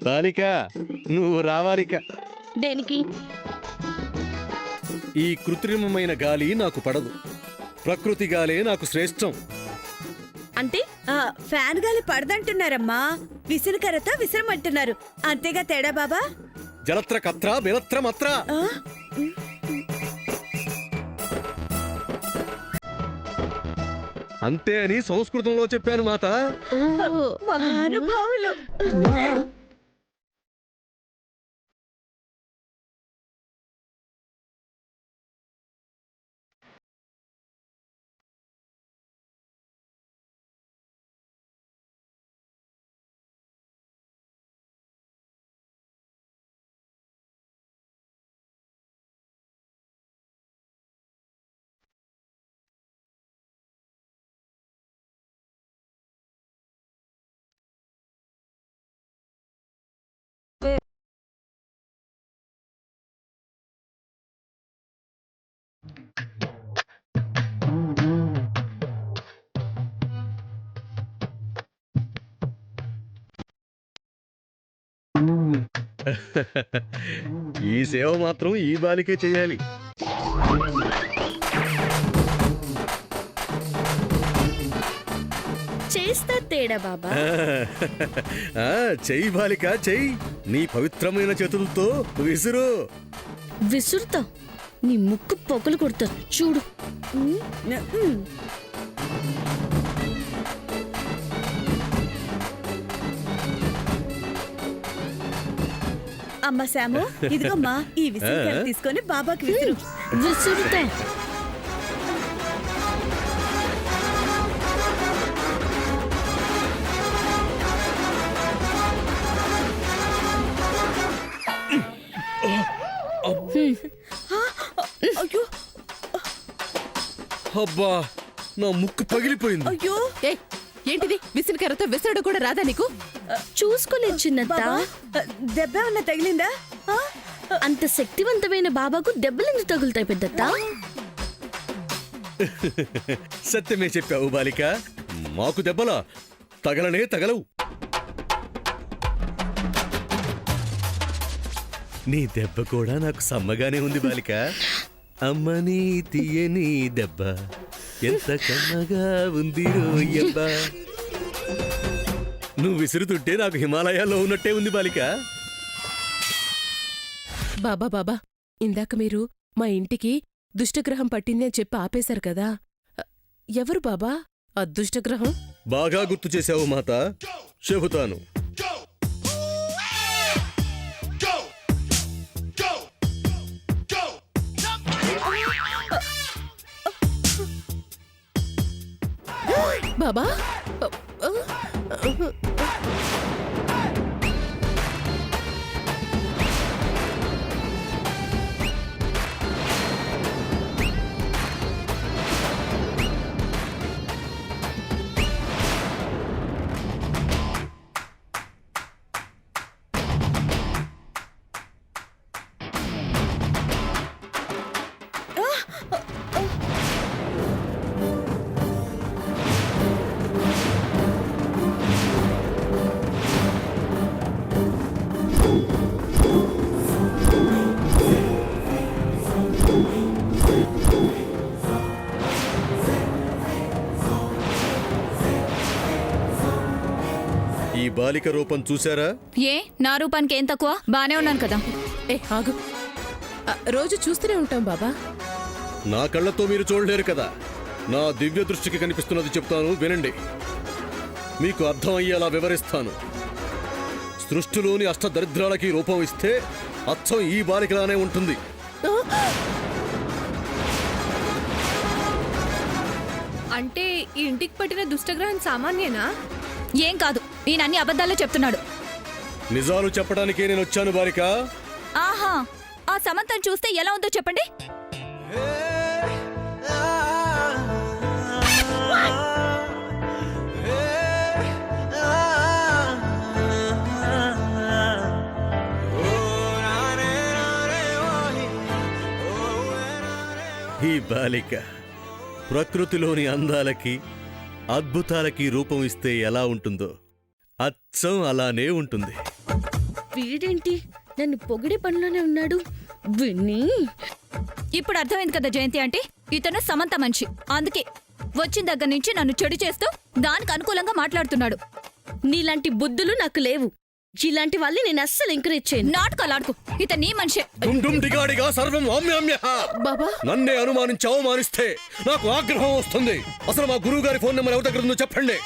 బాలిక నువ్వు రావాలిక. దేనికి? ఈ కృత్రిమమైన గాలి నాకు పడదు. ప్రకృతి గాలే నాకు శ్రేష్టం. అంటే ఫ్యాన్ గాలి పడదంటున్నారమ్మా, విసురుకరతో విసరమంటున్నారు. అంతేగా తేడా బాబా? జలత్ర కత్ర బిలత్ర మత్ర. ఆ? అంతే అని సంస్కృతంలో చెప్పాను మాత. మహానుభావులు. ఈ సేవ మాత్రం ఈ బాలికే చేయాలి. చేస్తా తేడా బాబా. చెయ్యి బాలిక చెయ్యి. నీ పవిత్రమైన చేతులతో విసురు. విసురుతా, నీ ముక్కు పొగలు కొడతా చూడు. అమ్మ శాము, ఇదిగమ్మా ఈ విసురుకర తీసుకొని బాబాకి విసురు. విసురుతా. అయ్యో అబ్బా, నా ముక్కు పగిలిపోయింది. అయ్యో, ఏంటిది? విసినకర్రతో విసరడు కూడా రాదా నీకు? చూసుకోలేదు చిన్నత్త. బాబా దెబ్బ ఏమన్నా తగిలిందా? అంత శక్తివంతమైన బాబాకు దెబ్బలెందుకు తగులుతాయి పెద్దత్త? సత్యమే చెప్పావు బాలిక. మాకు దెబ్బలా తగలనే తగలవు. నీ దెబ్బ కూడా నాకు సమ్మగానే ఉంది బాలిక. అమ్మని తీయని దెబ్బ ఎంత కమ్మగా ఉంది రోయ్యబ్బా. నువ్వు విసురుతుంటే నాకు హిమాలయాల్లో ఉన్నట్టే ఉంది బాలిక. బాబా బాబా, ఇందాక మీరు మా ఇంటికి దుష్టగ్రహం పట్టింది అని చెప్పి ఆపేశారు కదా, ఎవరు బాబా ఆ దుష్టగ్రహం? బాగా గుర్తు చేశావు మాత, చెబుతాను. బాబా ఈ బాలిక రూపం చూశారా? ఏ నా రూపానికి ఏం తక్కువ? బానే ఉన్నాను కదా. ఆగు, రోజు చూస్తూనే ఉంటాం బాబా. నా కళ్ళతో మీరు చూడలేరు కదా. నా దివ్య దృష్టికి కనిపిస్తున్నది చెప్తాను, వినండి. మీకు అర్థమయ్యేలా వివరిస్తాను. సృష్టిలోని అష్టదరిద్రాలకి రూపం ఇస్తే అచ్చం ఈ బాలికలానే ఉంటుంది. అంటే ఈ ఇంటికి పట్టిన దుష్టగ్రహం సామాన్యేనా? ఏం కాదు, ఈయన అన్ని అబద్ధాలే చెప్తున్నాడు. నిజాలు చెప్పడానికే నేను వచ్చాను బాలిక. ఆహా, ఆ సమంతం చూస్తే ఎలా ఉందో చెప్పండి. ఈ బాలిక ప్రకృతిలోని అందాలకి అద్భుతాలకి రూపం ఇస్తే ఎలా ఉంటుందో అచ్చం అలానే ఉంటుంది. వీడేంటి నన్ను పొగిడే పనిలోనే ఉన్నాడు. విన్ని ఇప్పుడు అర్థమైంది కదా జయంతి అంటే ఇతను సమంత మనిషి. అందుకే వచ్చిన దగ్గర నుంచి నన్ను చెడు చేస్తూ దానికి అనుకూలంగా మాట్లాడుతున్నాడు. నీలాంటి బుద్ధులు నాకు లేవు. ఇలాంటి వాళ్ళని నేను అస్సలు ఎంకరేజ్ చేయను. నాటకాలు ఆడుకో, ఇతను నీ మనిషే. డుమ్ డుమ్ డిగాడిగా సర్వం వామ్యామ్యః. బాబా నన్నే అనుమానించి అవమానిస్తే నాకు ఆగ్రహం వస్తుంది. అసలు మా గురువు గారి ఫోన్ నెంబర్ ఎవరి దగ్గర ఉందో చెప్పండి.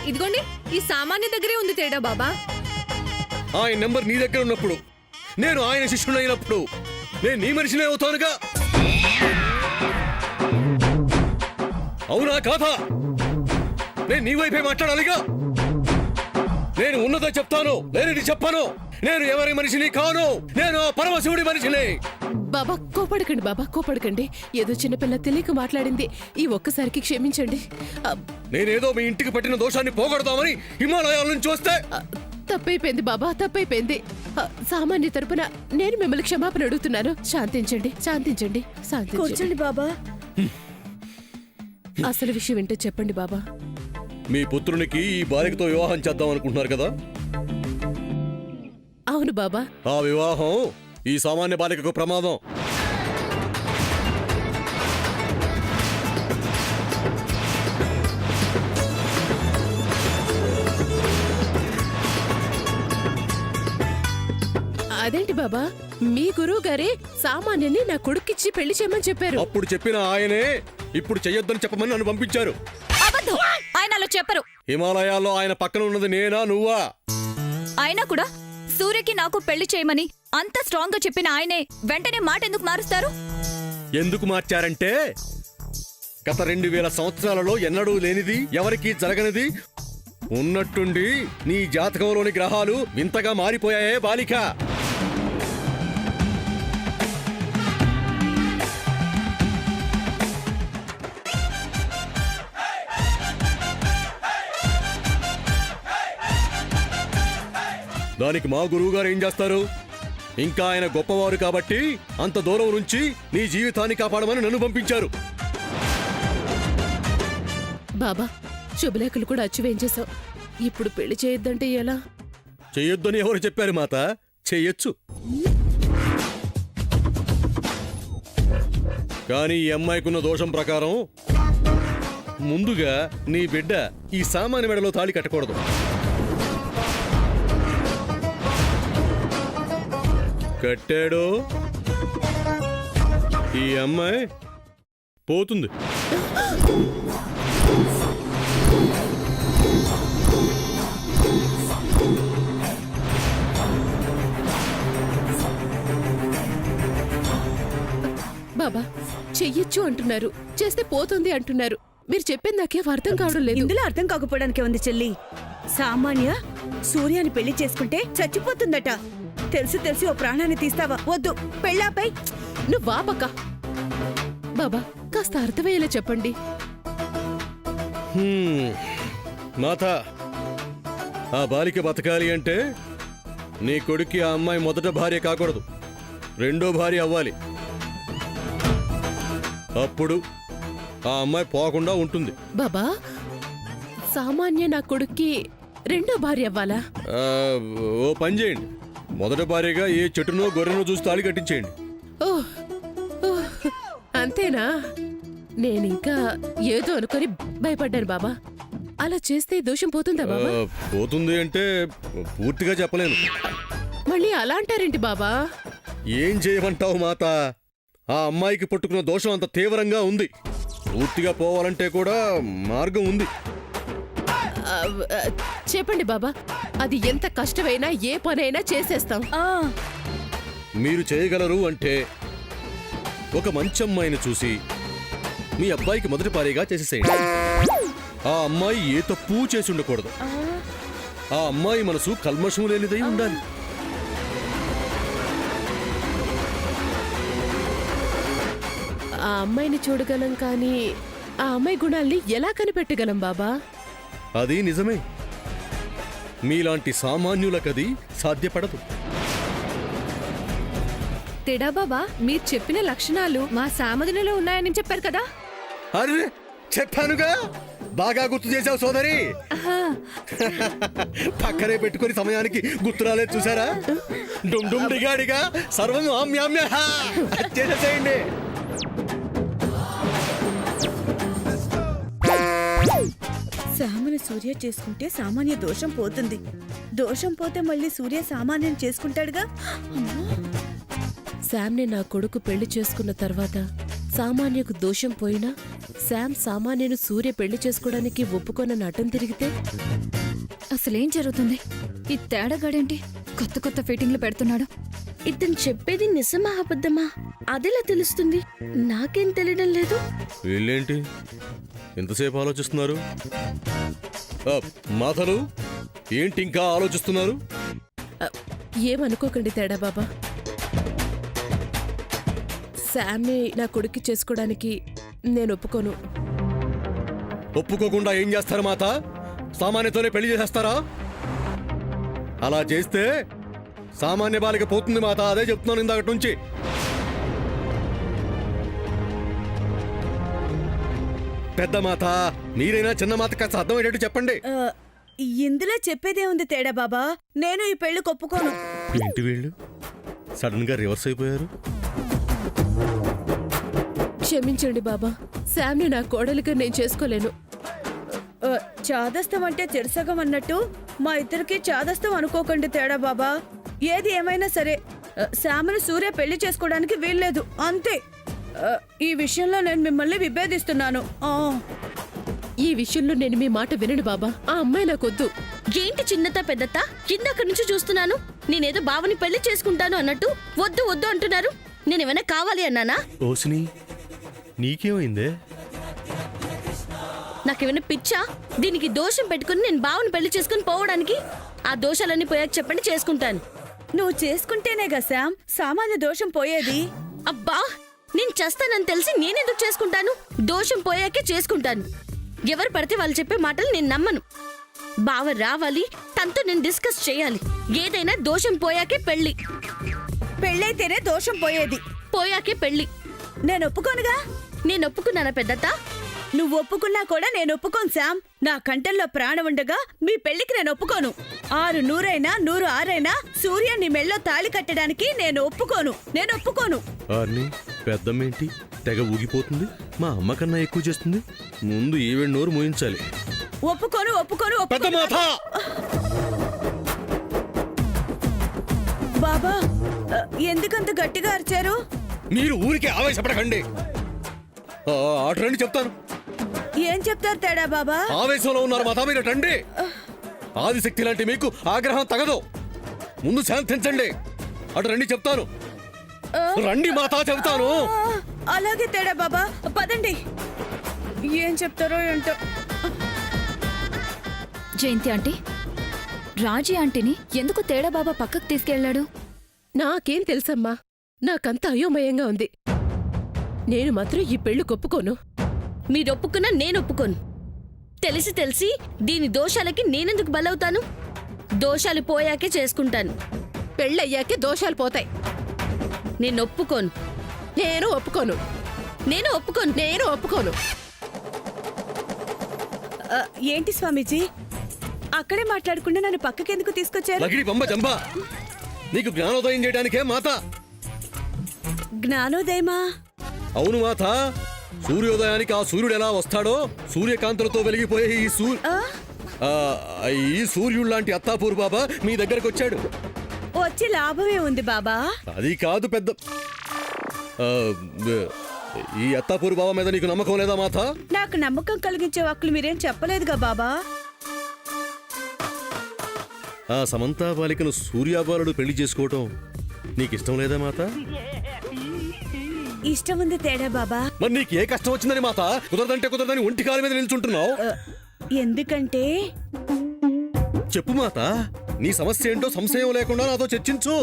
ఇదిగోండి, ఈ సామాన్య దగ్గరే ఉంది తేడా బాబా. ఆయన నెంబర్ నీ దగ్గర ఉన్నప్పుడు, నేను ఆయన శిష్యుడు అయినప్పుడు నేను నీ మనిషినే అవుతానుగా. అవునా కాదా? నేను నీ వైపే మాట్లాడాలిగా. నేను ఉన్నదో చెప్తాను, లేనిది చెప్పను. నేను ఎవరి మనిషిని కాను, నేను ఆ పరమశివుడి మనిషిని. బాబా కోపడకండి, బాబా కోపడకండి. ఏదో చిన్నపిల్ల తెలియక మాట్లాడింది. ఈ ఒక్కసారికి క్షమించండి. నేనేదో మీ ఇంటికి పట్టిన దోషాన్ని పోగొడదామని హిమాలయాల నుంచి వస్తే తప్పైపోయింది బాబా, తప్పైపోయింది. సామాన్య తరపున నేను మిమ్మల్ని క్షమాపణ అడుగుతున్నాను. శాంతించండి, శాంతించండి, శాంతించండి. కూర్చోండి బాబా. అసలు విషయం ఏంటో చెప్పండి బాబా. మీ పుత్రునికి ఈ బాలికతో వివాహం చేద్దాం అనుకుంటున్నారు కదా. అవును బాబా. ఆ వివాహం ఈ సామాన్య బాలికకు ప్రమాదం. అదేంటి బాబా, మీ గురువు గారే సామాన్యాన్ని నా కొడుక్కిచ్చి పెళ్లి చేయమని చెప్పారు. అప్పుడు చెప్పిన ఆయనే ఇప్పుడు చెయ్యొద్దని చెప్పమని నన్ను పంపించారు. అబద్ధం, ఆయన అలా చెప్పరు. హిమాలయాల్లో ఆయన పక్కన ఉన్నది నేనా నువ్వా? అయినా కూడా సూర్యకి నాకు పెళ్లి చేయమని అంత స్ట్రాంగ్ గా చెప్పిన ఆయనే వెంటనే మాట ఎందుకు మారుస్తారు? ఎందుకు మార్చారంటే గత 2000 సంవత్సరాలలో ఎన్నడూ లేనిది, ఎవరికీ జరగనిది ఉన్నట్టుండి నీ జాతకంలోని గ్రహాలు వింతగా మారిపోయాయే బాలిక. దానికి మా గురువుగారు ఏం చేస్తారు? ఇంకా ఆయన గొప్పవారు కాబట్టి అంత దూరం నుంచి నీ జీవితాన్ని కాపాడమని నన్ను పంపించారు. బాబా శుభలేఖలు కూడా అచ్చు వేయించేశావు. ఇప్పుడు పెళ్లి చేయొద్దంటే ఎలా? చెయ్యొద్దని ఎవరు చెప్పారు మాత? చెయ్యొచ్చు. కానీ ఈ అమ్మాయికున్న దోషం ప్రకారం ముందుగా నీ బిడ్డ ఈ సామాన్య మెడలో తాళి కట్టకూడదు. కట్టాడు ఈ అమ్మాయి పోతుంది. బాబా చెయ్యొచ్చు అంటున్నారు, చేస్తే పోతుంది అంటున్నారు. మీరు చెప్పింది నాకేం అర్థం కావడం లేదు. ఇందులో అర్థం కాకపోవడానికి ఉంది చెల్లి. సామాన్య సూర్యాన్ని పెళ్లి చేసుకుంటే చచ్చిపోతుందట. తెలిసి ఓ ప్రాణాన్ని తీస్తావా? వద్దు, పెళ్ళాపై. నువ్వు వాపక్క. బాబా కాస్త అర్థమయ్యేలా చెప్పండి. మాత, ఆ బాలిక బతకాలి అంటే నీ కొడుక్కి ఆ అమ్మాయి మొదట భార్య కాకూడదు, రెండో భార్య అవ్వాలి. అప్పుడు ఆ అమ్మాయి పోకుండా ఉంటుంది. బాబా సామాన్య నా కొడుక్కి రెండో భార్య అవ్వాలా? ఓ పని చేయండి, మొదట భార్యగా ఏ చెట్టునో గొర్రెనో చూసి తాళి కట్టించేయండి. ఓహ్ ఓహ్, అంతేనా? నేనింకా ఏదో అనుకొని భయపడ్డాను బాబా. అలా చేస్తే దోషం పోతుందా బాబా? పోతుంది అంటే పూర్తిగా చెప్పలేను. మళ్ళీ అలా అంటారేంటి బాబా? ఏం చేయమంటావు మాత? ఆ అమ్మాయికి పుట్టుకున్న దోషం అంత తీవ్రంగా ఉంది. పూర్తిగా పోవాలంటే కూడా మార్గం ఉంది. ఆ, ఆ, చెప్పండి బాబా, అది ఎంత కష్టమైనా ఏ పనైనా చేసేస్తాం. మీరు చేయగలరు అంటే ఒక మంచి అమ్మాయిని చూసి మీ అబ్బాయికి మొదటి భార్యగా చేసేసేయండి. ఆ అమ్మాయి ఏ తప్పు చేసి ఉండకూడదు. ఆ అమ్మాయి మనసు కల్మషం లేనిదై ఉండాలి. ఆ అమ్మాయిని చూడగలం కానీ ఆ అమ్మాయి గుణాల్ని ఎలా కనిపెట్టగలం బాబా? అది నిజమే. మీలాంటి సామాన్యులకది సాధ్యపడదు. తేడా బాబా, మీరు చెప్పిన లక్షణాలు మా సామధులలో ఉన్నాయని చెప్పారు కదా. అరే చెప్పానుగా, బాగా గుర్తు చేసావు సోదరి. పక్కనే పెట్టుకుని సమయానికి గుర్తు రాలేదు చూసారా? డుమ్ డుమ్ డిగాడిగా సర్వం ఆమ్యామ్య చేసేసేయండి. సామాన్య సూర్య చేసుకుంటే సామాన్య దోషం పోతుంది. దోషం పోతే మళ్ళీ సూర్య సామాన్యం చేసుకుంటాడుగా. అమ్మా. శామ్ని నా కొడుకు పెళ్లి చేసుకున్న తర్వాత సామాన్యకు దోషం పోయినా శామ్ సామాన్యను సూర్య పెళ్లి చేసుకోవడానికి ఒప్పుకొన్న నటం తిరిగితే అసలేం జరుగుతుంది? ఈ తేడాగాడేంటి కొత్త కొత్త ఫిట్టింగ్లు పెడుతున్నాడు? ఇతను చెప్పేది నిజమా అబద్ధమా అదెలా తెలుస్తుంది? నాకేం తెలియడం లేదు. వీళ్ళేంటి ఎంతసేపు ఆలోచిస్తున్నారు? మాతలు ఏంటి ఇంకా ఆలోచిస్తున్నారు? ఏమనుకోకండి తేడా బాబా. శామ్ని నా కొడుక్కి చేసుకోవడానికి నేను ఒప్పుకోను. ఒప్పుకోకుండా ఏం చేస్తారు మాత? సామాన్యతోనే పెళ్లి చేసేస్తారా? అలా చేస్తే సామాన్య బాలిక పోతుంది మాత. అదే చెప్తున్నాను ఇందాక నుంచి. పెద్ద మాత మీరైనా చిన్న మాత కాస్త అర్థమయ్యేటట్టు చెప్పండి. ఇందులో చెప్పేదే ఉంది తేడా బాబా. నేను ఈ పెళ్లి ఒప్పుకోను. ఏంటి వీళ్ళు సడన్ గా రివర్స్ అయిపోయారు? క్షమించండి బాబా. శామ్ని నా కోడలిగా నేను చేసుకోలేను. చాదస్తం అంటే చెరసగం అన్నట్టు మా ఇద్దరికి చాదస్తం అనుకోకండి తేడా బాబా. ఏది ఏమైనా సరే శామను సూర్య పెళ్లి చేసుకోవడానికి వీల్లేదు అంతే. ఈ విషయంలో నేను మిమ్మల్ని విభేదిస్తున్నాను. ఈ విషయంలో నేను మీ మాట వినను బాబా. ఆ అమ్మాయి నాకొద్దు. ఏంటి చిన్నత పెద్దత? కిందక్క నుంచి చూస్తున్నాను. నేనేదో బావని పెళ్లి చేసుకుంటాను అన్నట్టు వద్దు వద్దు అంటున్నారు. నేనేమైనా కావాలి అన్నానా? ఓసిని నీకేమైందే? నాకేమైనా పిచ్చా? దీనికి దోషం పెట్టుకుని నేను బావని పెళ్లి చేసుకుని పోవడానికి? ఆ దోషాలన్నీ పోయాక చెప్పండి, చేసుకుంటాను. నువ్వు చేసుకుంటేనేగా శామ్ సామాన్య దోషం పోయేది. అబ్బా, నేను చేస్తానని తెలిసి నేనెందుకు చేసుకుంటాను? దోషం పోయాకే చేసుకుంటాను. ఎవరు పడితే వాళ్ళు చెప్పే మాటలు నేను నమ్మను. బావ రావాలి, తనతో నేను డిస్కస్ చేయాలి. ఏదైనా దోషం పోయాకే పెళ్లి. పెళ్ళైతేనే దోషం పోయేది. పోయాకే పెళ్లి. నేను ఒప్పుకోనుగా. నేను ఒప్పుకున్నానా పెద్దత్త? నువ్వు ఒప్పుకున్నా కూడా నేను ఒప్పుకోను శామ్. నా కంఠంలో ప్రాణం ఉండగా మీ పెళ్లికి నేను ఒప్పుకోను. 6 100 100 6 సూర్య నీ మెళ్ళో తాళి కట్టడానికి నేను ఒప్పుకోను. నేను ఒప్పుకోను. పెద్దమ్మేంటి తెగ ఊగిపోతుంది? మా అమ్మ కన్నా ఎక్కువ చేస్తుంది. ముందు ఈవెన్ నోరు మోయించాలి. ఒప్పుకోను ఒప్పుకోను పెద్ద ఒప్పుకోను. మాత బాబా ఎందుకంత గట్టిగా అరిచారు? మీరు ఊరికే ఆవేశపడకండి. అటండి చెప్తాను. ఏం చెప్తారు తేడా బాబా? ఆవేశంలో ఉన్నారు మాత, మీరు రండి. ఆదిశక్తి లాంటి మీకు ఆగ్రహం తగదు. ముందు శాంతించండి. అటు రండి చెప్తాను. రండి మాతా చెప్తాను. అలాగే తేడా బాబా, పదండి. ఏం చెప్తారో ఏంటో. జయంతి ఆంటీ, రాజీ ఆంటీని ఎందుకు తేడా బాబా పక్కకు తీసుకెళ్లాడు? నాకేం తెలుసమ్మా. నాకంత అయోమయంగా ఉంది. నేను మాత్రం ఈ పెళ్లి ఒప్పుకోను. మీరు ఒప్పుకున్నా నేను ఒప్పుకోను. తెలిసి తెలిసి దీని దోషాలకి నేనెందుకు బలవుతాను? దోషాలు పోయాకే చేసుకుంటాను. పెళ్ళయ్యాకే దోషాలు పోతాయి. నేను ఒప్పుకోను. నేను ఒప్పుకోను. నేను ఒప్పుకోను. నేను ఒప్పుకోను. ఏంటి స్వామీజీ, అక్కడే మాట్లాడకుండా నన్ను పక్కకెందుకు తీసుకొచ్చారు? లగిడి బొమ్మ జంబ, నీకు జ్ఞానోదయం చేయడానికే మాత. జ్ఞానోదయమా? అవును మాత. సూర్యోదయానికి ఆ సూర్యుడు ఎలా వస్తాడో సూర్యకాంతులతో వెలిగిపోయే ఈ సూర్యుడు లాంటి అత్తాపూర్ బాబా మీ దగ్గరకు వచ్చాడు. వచ్చి లాభమే ఉంది బాబా. అది కాదు పెద్ద. ఈ అత్తాపూర్ బాబా మీద నీకు నమ్మకం లేదా మాత? నాకు నమ్మకం కలిగించే వాక్కులు మీరేం చెప్పలేదుగా బాబా. ఆ సమంతా బాలికను సూర్యాబాలుడు పెళ్లి చేసుకోవటం నీకిష్టం లేదా మాత? ఇష్టం ఉంది తేడా బాబా. మరి నీకు ఏ కష్టం వచ్చిందని మాత కుదరదంటే కుదరదని ఒంటి కాలు మీద నిల్చుంటున్నావు? ఎందుకంటే చెప్పు మాత, నీ సమస్య ఏంటో సంశయం లేకుండా నాతో చర్చించు.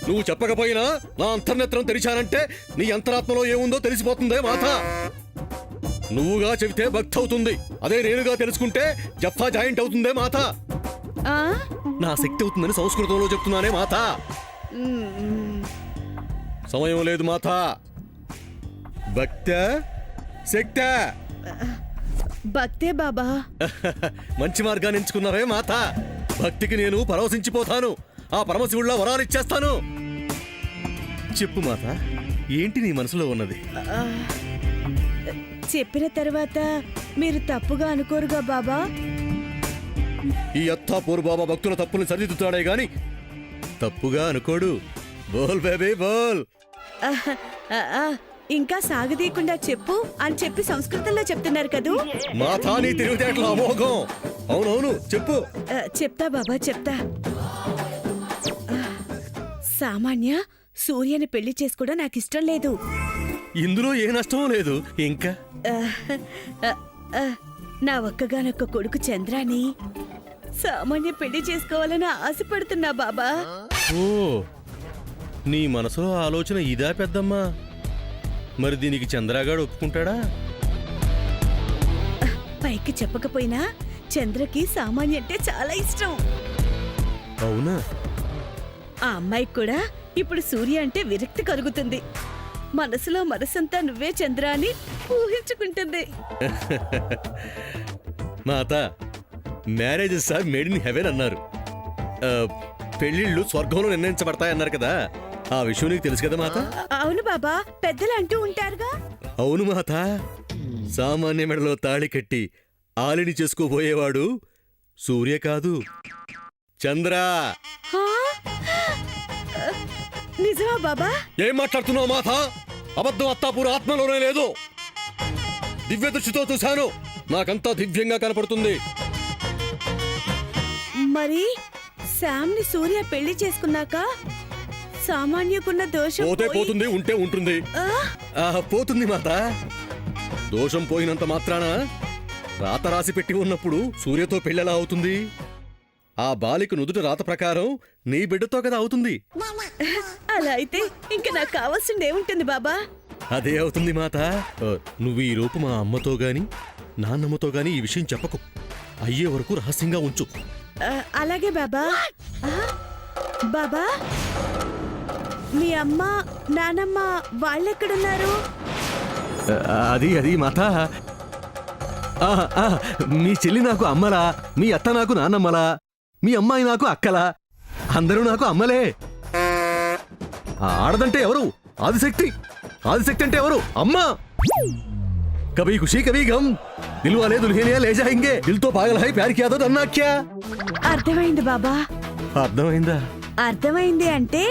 నువ్వు చెప్పకపోయినా నా అంతర్నేత్రం తెరిచానంటే నీ అంతరాత్మలో ఏముందో తెలిసిపోతుందే మాత. నువ్వుగా చెబితే భక్తి అవుతుంది. అదే నేనుగా తెలుసుకుంటే జఫా జాయింట్ అవుతుందే మాత. నా శక్తి అవుతుందని సంస్కృతంలో చెప్తున్నానే మాత. సమయం లేదు మాత. భక్త శక్త భక్తే బాబా. మంచి మార్గాన్ని ఎంచుకున్నావే మాత. భక్తికి నేను పరవశించిపోతాను. ఆ పరమశివుళ్ళ వరాలు ఇచ్చేస్తాను. చెప్పు మాత, ఏంటి నీ మనసులో ఉన్నది? చెప్పిన తర్వాత మీరు తప్పుగా అనుకోరుగా బాబా? ఈ అత్తాపూర్ బాబా భక్తుల తప్పుని సరిదిద్దుతాడే గాని తప్పుగా అనుకోడు. బోల్ బేబీ బోల్. ఇంకా సాగదీయకుండా చెప్పు అని చెప్పి సంస్కృతంలో చెప్తున్నారు కదూ. మాతా నీ తెలివితేటల అమోఘం. అవునవును చెప్పు. చెప్తా బాబా చెప్తా. సామాన్య సూర్యని పెళ్లి చేసుకోవడం నాకు ఇష్టం లేదు. ఇందులో ఏ నష్టమూ లేదు. ఇంకా నా ఒక్కగానొక్క కొడుకు చంద్రాని సామాన్య పెళ్లి చేసుకోవాలని ఆశపడుతున్నా బాబా. ఓ, నీ మనసులో ఆలోచన ఇదా పెద్దమ్మా? మరి దీనికి చంద్రగాడు ఒప్పుకుంటాడా? పైకి చెప్పకపోయినా చంద్రకి సామాన్య అంటే చాలా ఇష్టం. అవునా? ఆ అమ్మాయికి కూడా ఇప్పుడు సూర్య అంటే విరక్తి కలుగుతుంది. మనసులో మనసంతా నువ్వే చంద్ర అని ఊహించుకుంటుంది. మాత, marriages are made in heaven అన్నారు. పెళ్లిళ్ళు స్వర్గంలో నిర్ణయించబడతాయన్నారు కదా, ఆ విషయం నీకు తెలుసు కదా మాత? అవును బాబా, పెద్దలు అంటూ ఉంటారుగా. అవును మాత. సామాన్య మెడలో తాళి కట్టి ఆలిని చేసుకోబోయేవాడు సూర్య కాదు, చంద్ర. హా? నిజమా బాబా? ఏం మాట్లాడుతున్నావు మాత? అబద్ధం అత్తాపూర్ ఆత్మలోనే లేదు. దివ్య దృష్టితో చూశాను, నాకంతా దివ్యంగా కనపడుతుంది. మరి శామ్ ని సూర్య పెళ్లి చేసుకున్నాక సామాన్యకున్న దోషం పోతే పోయి- పోతుంది, ఉంటే ఉంటుంది. పోతుంది మాత. దోషం పోయినంత మాత్రాన రాత రాసి పెట్టి ఉన్నప్పుడు సూర్యతో పెళ్ళెలా అవుతుంది? ఆ బాలిక నుదుట రాత ప్రకారం నీ బిడ్డతో కదా అవుతుంది. అలా అయితే ఇంక నాకు కావాల్సింది ఏముంటుంది బాబా? అదే అవుతుంది మాత. నువ్వు ఈ రూపు మా అమ్మతో గాని నాన్నమ్మతో గాని ఈ విషయం చెప్పకు. అయ్యే వరకు రహస్యంగా ఉంచు. అలాగే బాబా. బాబా, మీ అమ్మ నానమ్మ వాళ్ళెక్కడున్నారు? అది మాత. మీ చెల్లి నాకు అమ్మలా, మీ అత్త నాకు నాన్నమ్మలా, మీ అమ్మాయి నాకు అక్కలా, అందరూ నాకు అమ్మలే. ఆడదంటే ఎవరు? ఆదిశక్తి. ఆదిశక్తి అంటే ఎవరు? అమ్మ. కభీ ఖుషీ కభీ గమ్, దిల్ వాలే దుల్హనియా లే జాయేంగే, దిల్తో పాగల్ హై ప్యార్ కియా తో డర్నా క్యా. అర్థమైంది బాబా. అర్థమైందా? అర్థమైంది అంటే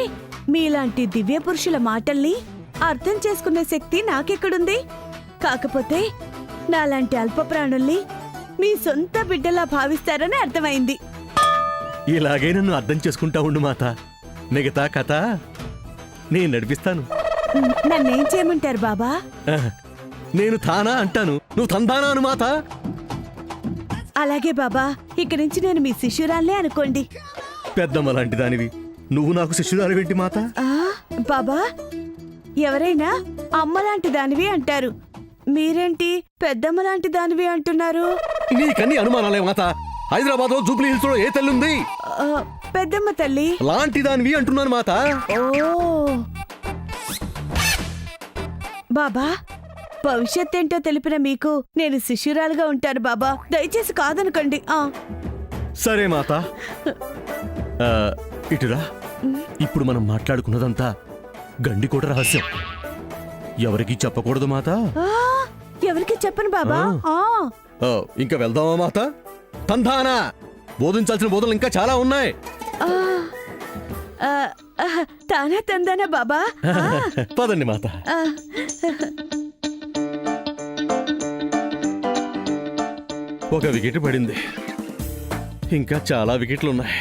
మీలాంటి దివ్య పురుషుల మాటల్ని అర్థం చేసుకునే శక్తి నాకెక్కడుంది? కాకపోతే నాలాంటి అల్ప ప్రాణుల్ని మీ సొంత బిడ్డలా భావిస్తారని అర్థమైంది. ఇలాగే నన్ను అర్థం చేసుకుంటా ఉండు మాత. మిగతా కథ నేను నడిపిస్తాను. నన్నేం చేయమంటారు బాబా? నేను తానా అంటాను, నువ్వు తందానా అను మాత. అలాగే బాబా, ఇక నుంచి నేను మీ శిష్యురాలే అనుకోండి. పెద్దమ్మ లాంటి దానివి నువ్వు నాకు శిష్యురాలు ఏంటి మాత? బాబా, ఎవరైనా అమ్మలాంటి దానివి అంటారు, మీరేంటి పెద్దమ్మ లాంటి దానివి అంటున్నారు? నీకన్నీ అనుమానాలే మాత. హైదరాబాద్ లో జూబ్లీ హిల్స్ లో ఏ తల్లుంది? పెద్దమ్మ తల్లి లాంటి దానివి అంటున్నాను మాత. ఓ బాబా, భవిష్యత్ ఏంటో తెలిపిన మీకు నేను శిష్యురాలుగా ఉంటాను బాబా, దయచేసి కాదనకండి. సరే మాత. ఇటురా. ఇప్పుడు మనం మాట్లాడుకున్నదంతా గండికోట రహస్యం. ఎవరికి చెప్పకూడదు మాత. ఎవరికి చెప్పను బాబా. ఇంకా వెళ్దామా మాత? తందానా, బోధించాల్సిన బోధనలు ఇంకా చాలా ఉన్నాయి. తానా తందానా బాబా. పదండి మాత. ఒక వికెట్ పడింది, ఇంకా చాలా వికెట్లు ఉన్నాయి.